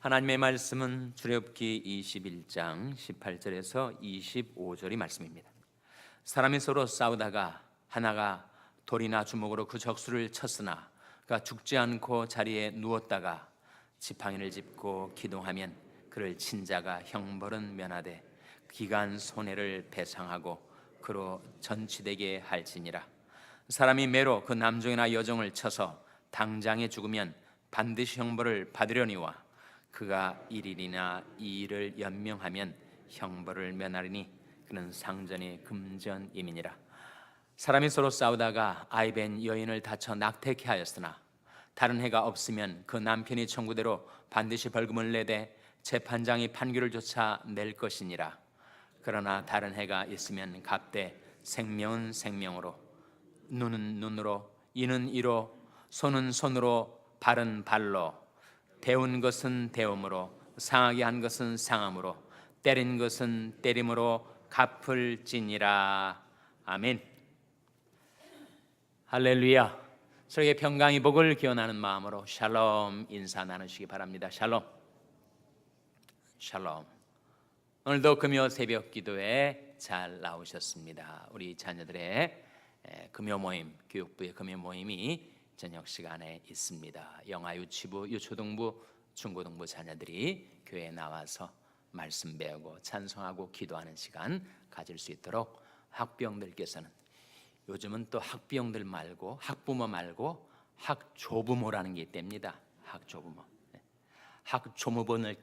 하나님의 말씀은 출애굽기 21장 18절에서 25절이 말씀입니다. 사람이 서로 싸우다가 하나가 돌이나 주먹으로 그 적수를 쳤으나 그가 죽지 않고 자리에 누웠다가 지팡이를 짚고 기동하면 그를 친 자가 형벌은 면하되 기간 손해를 배상하고 그로 전치되게 할지니라. 사람이 매로 그 남종이나 여종을 쳐서 당장에 죽으면 반드시 형벌을 받으려니와 그가 1일이나 2일을 연명하면 형벌을 면하리니 그는 상전의 금전임이니라. 사람이 서로 싸우다가 아이벤 여인을 다쳐 낙태케 하였으나 다른 해가 없으면 그 남편이 청구대로 반드시 벌금을 내되 재판장이 판결을 조차 낼 것이니라. 그러나 다른 해가 있으면 값되 생명은 생명으로, 눈은 눈으로, 이는 이로, 손은 손으로, 발은 발로, 데운 것은 데움으로, 상하게 한 것은 상함으로, 때린 것은 때림으로 갚을지니라. 아멘. 할렐루야. 서로에게 평강의 복을 기원하는 마음으로 샬롬 인사 나누시기 바랍니다. 샬롬. 샬롬. 오늘도 금요 새벽 기도에 잘 나오셨습니다. 우리 자녀들의 금요 모임, 교육부의 금요 모임이 저녁 시간에 있습니다. 영아 유치부, 유초등부, 중고등부 자녀들이 교회에 나와서 말씀 배우고 찬송하고 기도하는 시간 가질 수 있도록 학부형들께서는, 요즘은 또 학부형들 말고 학부모 말고 학조부모라는 게 있답니다. 학조부모. 학조부모들,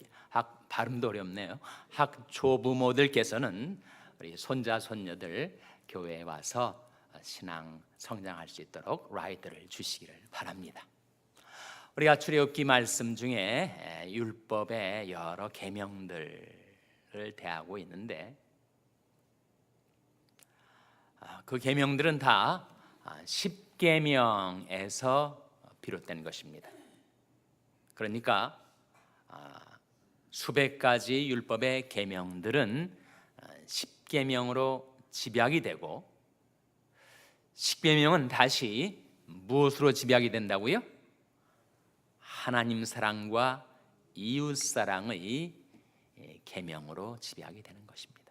발음도 어렵네요. 학조부모들께서는 우리 손자 손녀들 교회에 와서 신앙 성장할 수 있도록 라이트를 주시기를 바랍니다. 우리가 출애굽기 말씀 중에 율법의 여러 계명들을 대하고 있는데 그 계명들은 다 10계명에서 비롯된 것입니다. 그러니까 수백 가지 율법의 계명들은 10계명으로 집약이 되고 10계명은 다시 무엇으로 집약이 된다고요? 하나님 사랑과 이웃 사랑의 계명으로 집약이 되는 것입니다.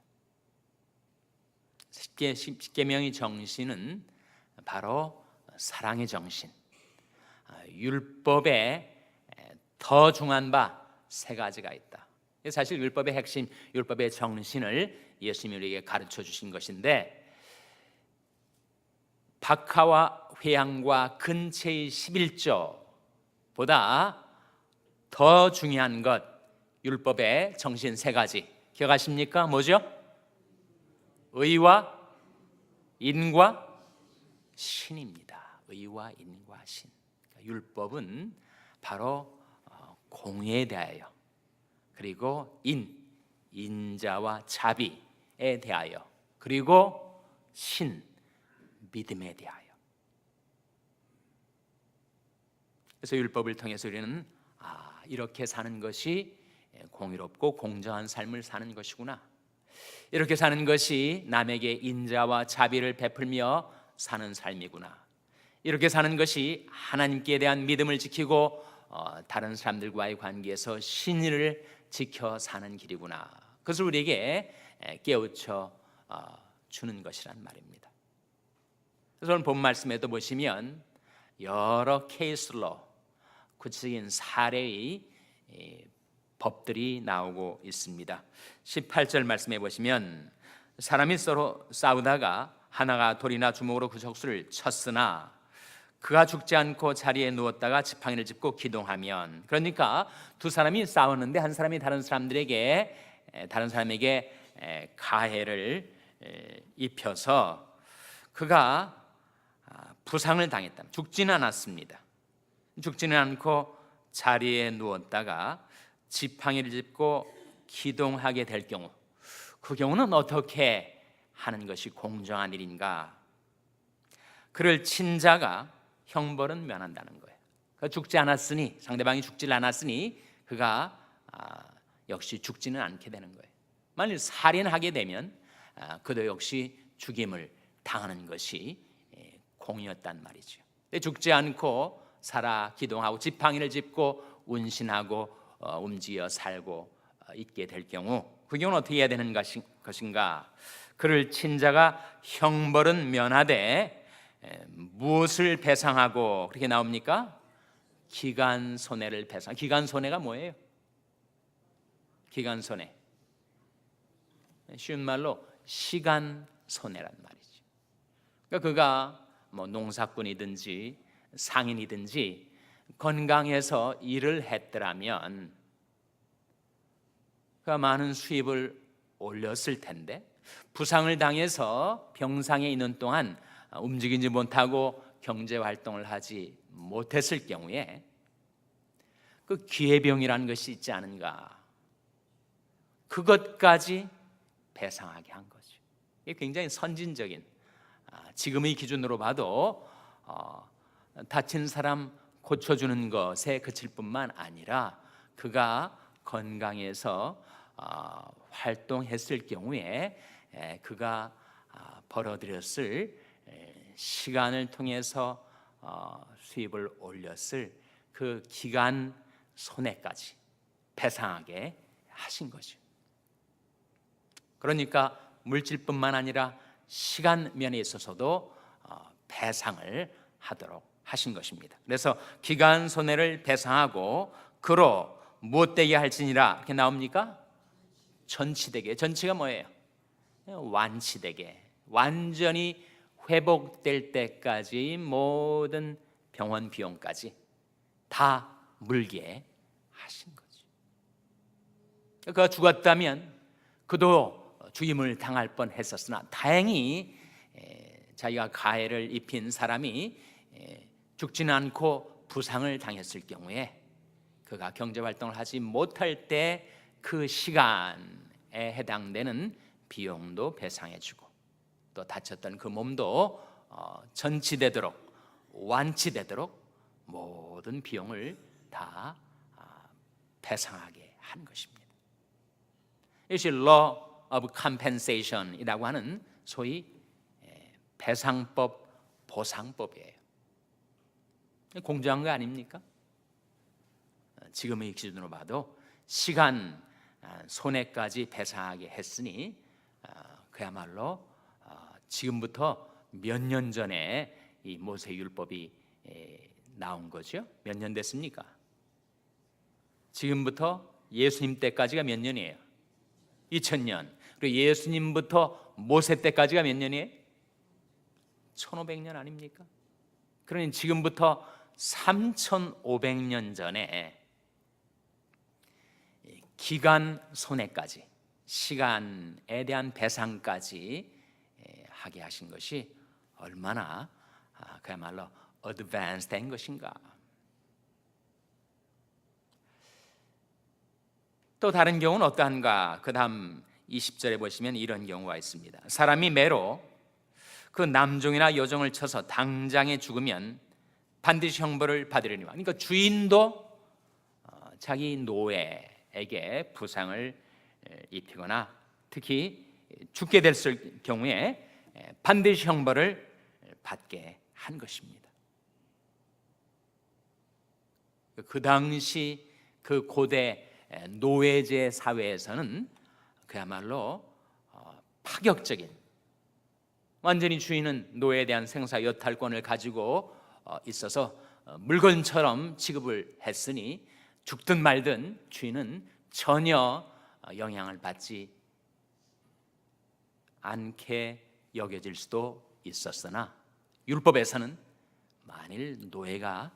10계명의 정신은 바로 사랑의 정신, 율법에 더 중요한 바 세 가지가 있다. 사실 율법의 핵심, 율법의 정신을 예수님이 우리에게 가르쳐 주신 것인데, 박하와 회향과 근체의 11조보다 더 중요한 것, 율법의 정신 세 가지 기억하십니까? 뭐죠? 의와 인과 신입니다. 의와 인과 신. 율법은 바로 공의에 대하여, 그리고 인자와 자비에 대하여, 그리고 신, 믿음에 대하여. 그래서 율법을 통해서 우리는 이렇게 사는 것이 공의롭고 공정한 삶을 사는 것이구나, 이렇게 사는 것이 남에게 인자와 자비를 베풀며 사는 삶이구나, 이렇게 사는 것이 하나님께 대한 믿음을 지키고 다른 사람들과의 관계에서 신의를 지켜 사는 길이구나, 그것을 우리에게 깨우쳐 주는 것이란 말입니다. 그래서 오늘 본 말씀에도 보시면 여러 케이스로, 구체적인 사례의 법들이 나오고 있습니다. 18절 말씀해 보시면 사람이 서로 싸우다가 하나가 돌이나 주먹으로 그 적수를 쳤으나 그가 죽지 않고 자리에 누웠다가 지팡이를 짚고 기동하면, 그러니까 두 사람이 싸우는데 한 사람이 다른 사람에게 가해를 입혀서 그가 부상을 당했다. 죽지는 않았습니다. 죽지는 않고 자리에 누웠다가 지팡이를 짚고 기동하게 될 경우, 그 경우는 어떻게 하는 것이 공정한 일인가? 그를 친 자가 형벌은 면한다는 거예요. 그가 죽지 않았으니, 상대방이 죽지 않았으니 그가 역시 죽지는 않게 되는 거예요. 만일 살인하게 되면 그도 역시 죽임을 당하는 것이 공이었단 말이죠. 죽지 않고 살아 기동하고 지팡이를 짚고 운신하고 움직여 살고 있게 될 경우, 그 경우는 어떻게 해야 되는 것인가? 그를 친 자가 형벌은 면하되 무엇을 배상하고, 그렇게 나옵니까? 기간 손해를 배상. 기간 손해가 뭐예요? 기간 손해, 쉬운 말로 시간 손해란 말이죠. 그러니까 그가 뭐 농사꾼이든지 상인이든지 건강해서 일을 했더라면 그가 많은 수입을 올렸을 텐데, 부상을 당해서 병상에 있는 동안 움직이지 못하고 경제 활동을 하지 못했을 경우에 그 기회병이라는 것이 있지 않은가, 그것까지 배상하게 한 거죠. 이게 굉장히 선진적인, 지금의 기준으로 봐도 다친 사람 고쳐주는 것에 그칠 뿐만 아니라 그가 건강해서 활동했을 경우에 그가 벌어들였을 시간을 통해서 수입을 올렸을 그 기간 손해까지 배상하게 하신 거죠. 그러니까 물질뿐만 아니라 시간 면에 있어서도 배상을 하도록 하신 것입니다. 그래서 기간 손해를 배상하고 그로 무엇되게 할지니라, 이렇게 나옵니까? 전치되게. 전치가 뭐예요? 완치되게, 완전히 회복될 때까지 모든 병원 비용까지 다 물게 하신 거죠. 그가 죽었다면 그도 죽임을 당할 뻔했었으나 다행히 자기가 가해를 입힌 사람이 죽지는 않고 부상을 당했을 경우에 그가 경제활동을 하지 못할 때 그 시간에 해당되는 비용도 배상해주고, 또 다쳤던 그 몸도 전치되도록, 완치되도록 모든 비용을 다 배상하게 한 것입니다. 이것이 Law of Compensation이라고 하는 소위 배상법, 보상법이에요. 공정한 거 아닙니까? 지금의 기준으로 봐도 시간 손해까지 배상하게 했으니 그야말로 지금부터 몇 년 전에 이 모세율법이 나온 거죠. 몇 년 됐습니까? 지금부터 예수님 때까지가 몇 년이에요? 2000년. 그리고 예수님부터 모세 때까지가 몇 년이에요? 1500년 아닙니까? 그러니 지금부터 3500년 전에 기간 손해까지, 시간에 대한 배상까지 하게 하신 것이 얼마나 그야말로 어드밴스 된 것인가. 또 다른 경우는 어떠한가? 그 다음 20절에 보시면 이런 경우가 있습니다. 사람이 매로 그 남종이나 여종을 쳐서 당장에 죽으면 반드시 형벌을 받으려니와. 그러니까 주인도 자기 노예에게 부상을 입히거나 특히 죽게 됐을 경우에 반드시 형벌을 받게 한 것입니다. 그 당시 그 고대 노예제 사회에서는 그야말로 파격적인, 완전히 주인은 노예에 대한 생사 여탈권을 가지고 있어서 물건처럼 취급을 했으니 죽든 말든 주인은 전혀 영향을 받지 않게 여겨질 수도 있었으나, 율법에서는 만일 노예가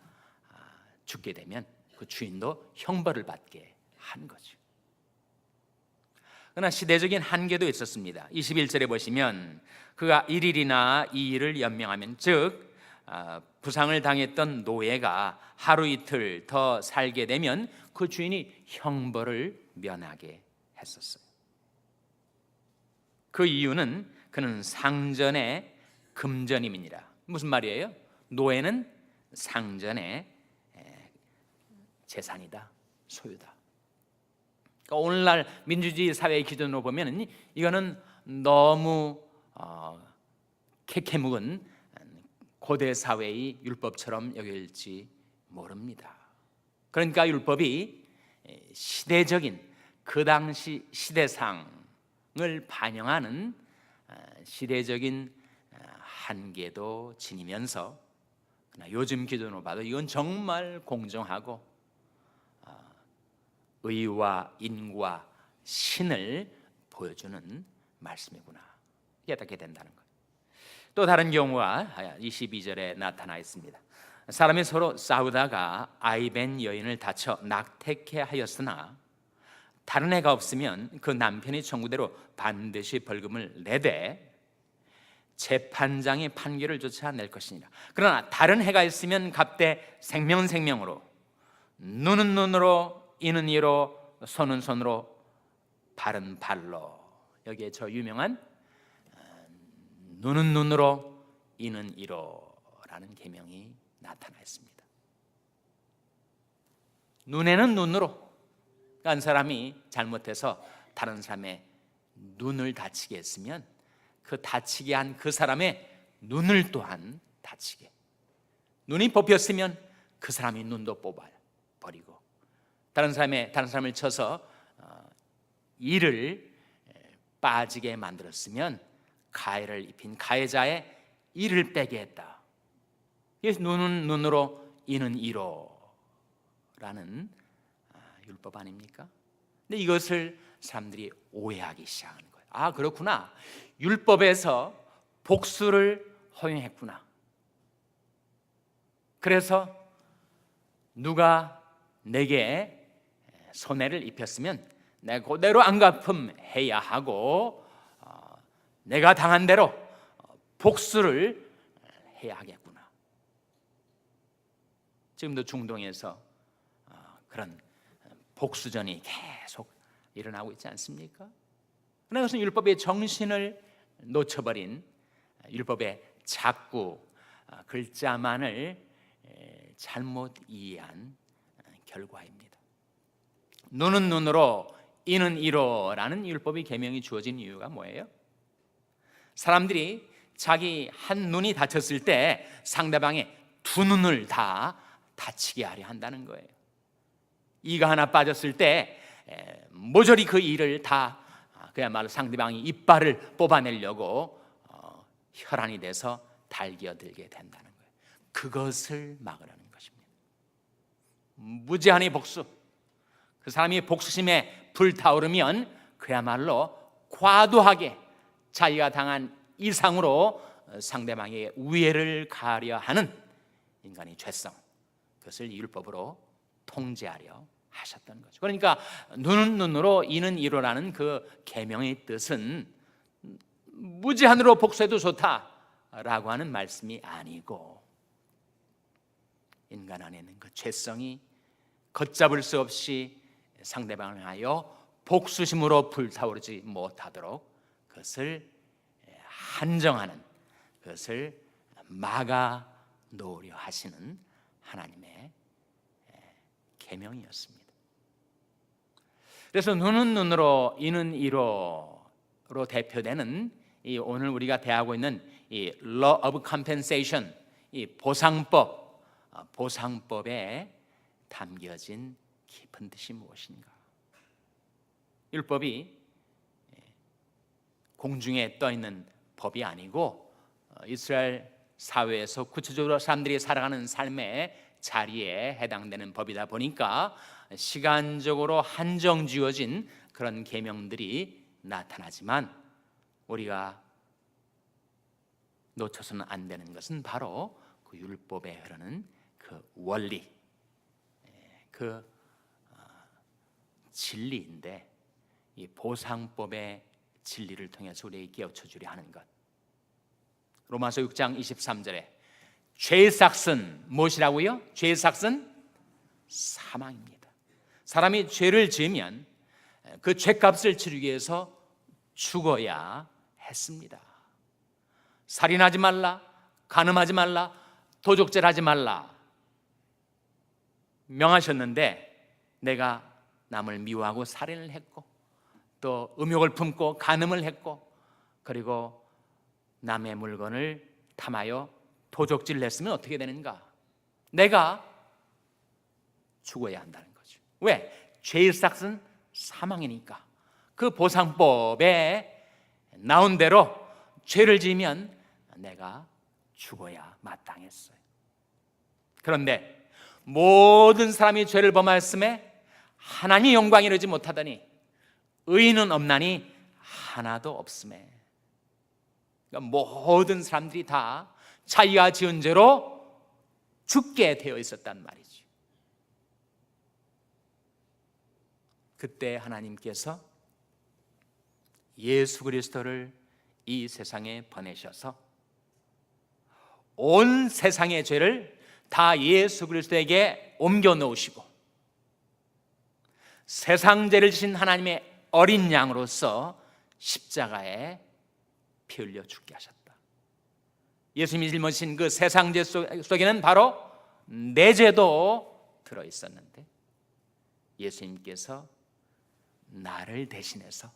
죽게 되면 그 주인도 형벌을 받게 한 거죠. 그러나 시대적인 한계도 있었습니다. 21절에 보시면 그가 1일이나 2일을 연명하면, 즉 부상을 당했던 노예가 하루 이틀 더 살게 되면 그 주인이 형벌을 면하게 했었어요. 그 이유는 그는 상전의 금전임이니라. 무슨 말이에요? 노예는 상전의 재산이다, 소유다. 그러니까 오늘날 민주주의 사회의 기준으로 보면 이거는 너무 캐캐묵은 고대 사회의 율법처럼 여길지 모릅니다. 그러니까 율법이 시대적인 그 당시 시대상을 반영하는 시대적인 한계도 지니면서 요즘 기준으로 봐도 이건 정말 공정하고 의와 인과 신을 보여주는 말씀이구나 깨닫게 된다는 거예요. 또 다른 경우가 22절에 나타나 있습니다. 사람이 서로 싸우다가 아이벤 여인을 다쳐 낙태케 하였으나 다른 애가 없으면 그 남편이 청구대로 반드시 벌금을 내되 재판장이 판결을 조차 낼 것이니라. 그러나 다른 해가 있으면 갑대 생명으로 눈은 눈으로 이는 이로 손은 손으로 발은 발로. 여기에 저 유명한 눈은 눈으로 이는 이로라는 계명이 나타나 있습니다. 눈에는 눈으로, 한 사람이 잘못해서 다른 사람의 눈을 다치게 했으면 그 다치게 한 그 사람의 눈을 또한 다치게, 눈이 뽑혔으면 그 사람이 눈도 뽑아버리고, 다른 사람을 쳐서 이를 빠지게 만들었으면 가해를 입힌 가해자의 이를 빼게 했다. 그래서 눈은 눈으로 이는 이로라는 율법 아닙니까? 근데 이것을 사람들이 오해하기 시작하는 거예요. 아, 그렇구나. 율법에서 복수를 허용했구나. 그래서 누가 내게 손해를 입혔으면 내가 그대로 안갚음해야 하고 내가 당한 대로 복수를 해야 하겠구나. 지금도 중동에서 그런 복수전이 계속 일어나고 있지 않습니까? 그러나 그것은 율법의 정신을 놓쳐버린, 율법의 자꾸 글자만을 잘못 이해한 결과입니다. 눈은 눈으로 이는 이로라는 율법의 계명이 주어진 이유가 뭐예요? 사람들이 자기 한 눈이 다쳤을 때 상대방의 두 눈을 다 다치게 하려 한다는 거예요. 이가 하나 빠졌을 때 모조리 그 이를 다 그야말로 상대방이 이빨을 뽑아내려고 혈안이 돼서 달겨들게 된다는 거예요. 그것을 막으라는 것입니다. 무제한의 복수, 그 사람이 복수심에 불타오르면 그야말로 과도하게 자기가 당한 이상으로 상대방의 우애를 가하려 하는 인간의 죄성, 그것을 율법으로 통제하려 하셨던 거죠. 그러니까 눈은 눈으로 이는 이로라는 그 계명의 뜻은 무제한으로 복수해도 좋다라고 하는 말씀이 아니고, 인간 안에 있는 그 죄성이 걷잡을 수 없이 상대방을 하여 복수심으로 불타오르지 못하도록 그것을 한정하는, 그것을 막아 놓으려 하시는 하나님의 계명이었습니다. 그래서 눈은 눈으로 이는 이로로 대표되는 이 오늘 우리가 대하고 있는 이 Law of Compensation, 이 보상법에 담겨진 깊은 뜻이 무엇인가? 율법이 공중에 떠 있는 법이 아니고 이스라엘 사회에서 구체적으로 사람들이 살아가는 삶의 자리에 해당되는 법이다 보니까 시간적으로 한정 지어진 그런 계명들이 나타나지만, 우리가 놓쳐서는 안 되는 것은 바로 그 율법에 흐르는 그 원리, 그 진리인데, 이 보상법의 진리를 통해서 우리에게 깨우쳐 주려 하는 것. 로마서 6장 23절에 죄의 삭은 무엇이라고요? 죄의 삭은 사망입니다. 사람이 죄를 지으면 그 죄값을 치르기 위해서 죽어야 했습니다. 살인하지 말라, 간음하지 말라, 도적질하지 말라 명하셨는데 내가 남을 미워하고 살인을 했고 또 음욕을 품고 간음을 했고 그리고 남의 물건을 탐하여 도적질을 했으면 어떻게 되는가? 내가 죽어야 한다는 거죠. 왜? 죄의 삭은 사망이니까 그 보상법에 나온 대로 죄를 지으면 내가 죽어야 마땅했어요. 그런데 모든 사람이 죄를 범하였음에 하나님의 영광에 이르지 못하더니 의인은 없나니 하나도 없음에, 그러니까 모든 사람들이 다 자기가 지은 죄로 죽게 되어 있었단 말이죠. 그때 하나님께서 예수 그리스도를 이 세상에 보내셔서 온 세상의 죄를 다 예수 그리스도에게 옮겨 놓으시고 세상 죄를 지신 하나님의 어린 양으로서 십자가에 피 흘려 죽게 하셨다. 예수님이 짊어진 그 세상 죄 속에는 바로 내 죄도 들어있었는데 예수님께서 나를 대신해서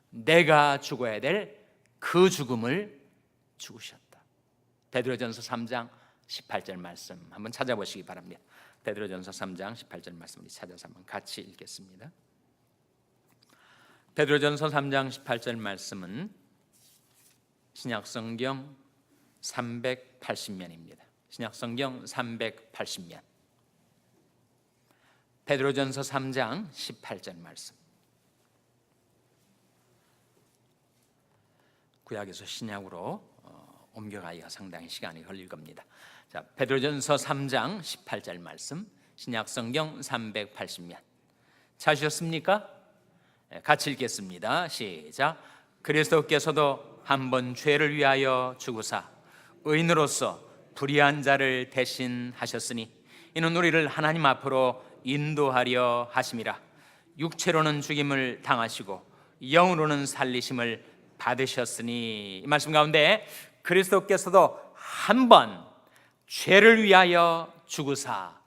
내가 죽어야 될 그 죽음을 죽으셨다. 베드로전서 3장 18절 말씀 한번 찾아보시기 바랍니다. 베드로전서 3장 18절 말씀을 찾아서 한번 같이 읽겠습니다. 베드로전서 3장 18절 말씀은 신약성경 380면입니다. 신약성경 380면. 베드로전서 3장 18절 말씀. 구약에서 신약으로 옮겨가기가 상당히 시간이 걸릴 겁니다. 자, 베드로전서 3장 18절 말씀, 신약성경 380면. 찾으셨습니까? 같이 읽겠습니다. 시작. 그리스도께서도 한번 죄를 위하여 죽으사 의인으로서 불의한 자를 대신하셨으니 이는 우리를 하나님 앞으로 인도하려 하심이라. 육체로는 죽임을 당하시고 영으로는 살리심을 받으셨으니, 이 말씀 가운데 그리스도께서도 한 번 죄를 위하여 죽으사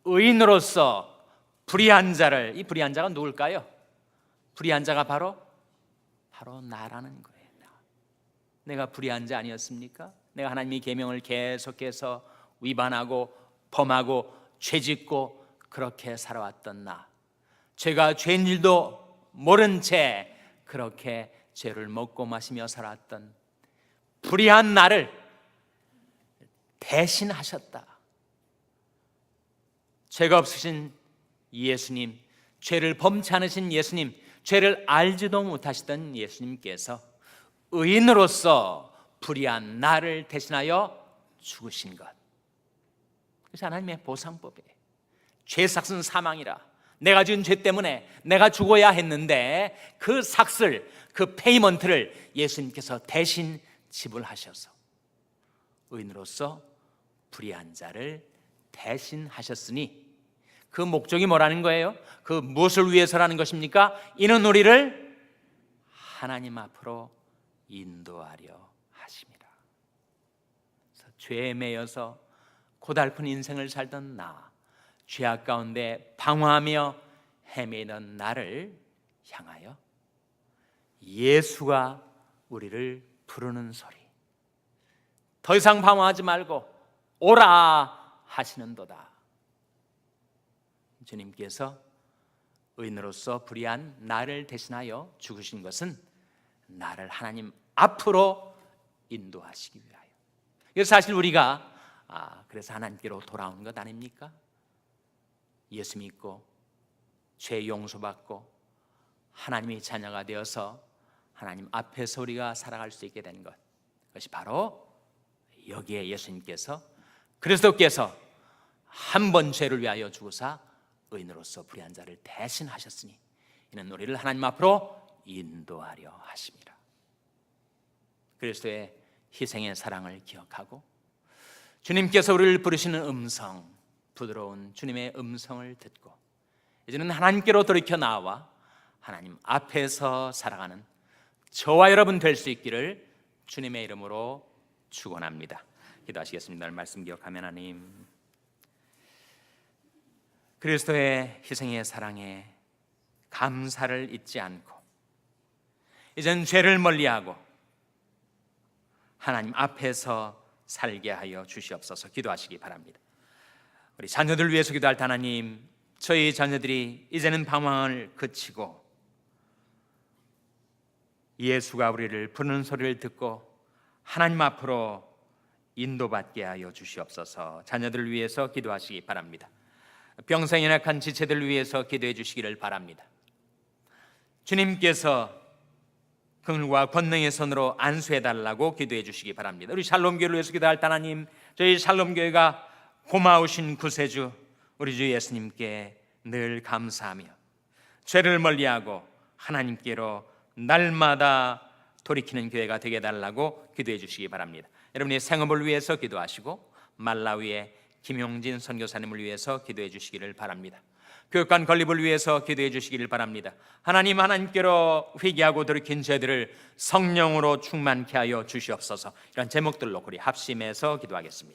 의인으로서 불의한 자를, 이 불의한 자가 누굴까요? 불의한 자가 바로 나라는 거예요. 내가 불의한 자 아니었습니까? 내가 하나님의 계명을 계속해서 위반하고 범하고 죄짓고 그렇게 살아왔던 나, 죄가 죄인 줄도 모른 채 그렇게 죄를 먹고 마시며 살았던 불의한 나를 대신하셨다. 죄가 없으신 예수님, 죄를 범치 않으신 예수님, 죄를 알지도 못하시던 예수님께서 의인으로서 불의한 나를 대신하여 죽으신 것, 그래서 하나님의 보상법이에요. 죄 삭은 사망이라. 내가 지은 죄 때문에 내가 죽어야 했는데 그 삭슬, 그 페이먼트를 예수님께서 대신 지불하셔서 의인으로서 불의한 자를 대신하셨으니 그 목적이 뭐라는 거예요? 그 무엇을 위해서라는 것입니까? 이는 우리를 하나님 앞으로 인도하려 하심이라. 죄에 매여서 고달픈 인생을 살던 나, 죄악 가운데 방황하며 헤매던 나를 향하여 예수가 우리를 부르는 소리, 더 이상 방황하지 말고 오라 하시는도다. 주님께서 의인으로서 불의한 나를 대신하여 죽으신 것은 나를 하나님 앞으로 인도하시기 위하여. 그래서 사실 우리가 그래서 하나님께로 돌아오는 것 아닙니까? 예수 믿고 죄 용서받고 하나님의 자녀가 되어서 하나님 앞에서 우리가 살아갈 수 있게 된 것, 그것이 바로 여기에 예수님께서, 그리스도께서 한 번 죄를 위하여 죽으사 의인으로서 불의한 자를 대신하셨으니 이는 우리를 하나님 앞으로 인도하려 하심이라. 그리스도의 희생의 사랑을 기억하고 주님께서 우리를 부르시는 음성, 부드러운 주님의 음성을 듣고 이제는 하나님께로 돌이켜 나와 하나님 앞에서 살아가는 저와 여러분 될 수 있기를 주님의 이름으로 축원합니다. 기도하시겠습니다. 말씀 기억하며 하나님, 그리스도의 희생의 사랑에 감사를 잊지 않고 이젠 죄를 멀리하고 하나님 앞에서 살게 하여 주시옵소서. 기도하시기 바랍니다. 우리 자녀들 위해서 기도할 때 하나님, 저희 자녀들이 이제는 방황을 그치고 예수가 우리를 부르는 소리를 듣고 하나님 앞으로 인도받게 하여 주시옵소서. 자녀들을 위해서 기도하시기 바랍니다. 병상에 약한 지체들을 위해서 기도해 주시기를 바랍니다. 주님께서 긍휼과 권능의 손으로 안수해 달라고 기도해 주시기 바랍니다. 우리 샬롬교회를 위해서 기도할 하나님, 저희 샬롬교회가 고마우신 구세주 우리 주 예수님께 늘 감사하며 죄를 멀리하고 하나님께로 날마다 돌이키는 교회가 되게 해달라고 기도해 주시기 바랍니다. 여러분의 생업을 위해서 기도하시고 말라위의 김용진 선교사님을 위해서 기도해 주시기를 바랍니다. 교육관 건립을 위해서 기도해 주시기를 바랍니다. 하나님께로 회개하고 돌이킨 죄들을 성령으로 충만케 하여 주시옵소서. 이런 제목들로 우리 합심해서 기도하겠습니다.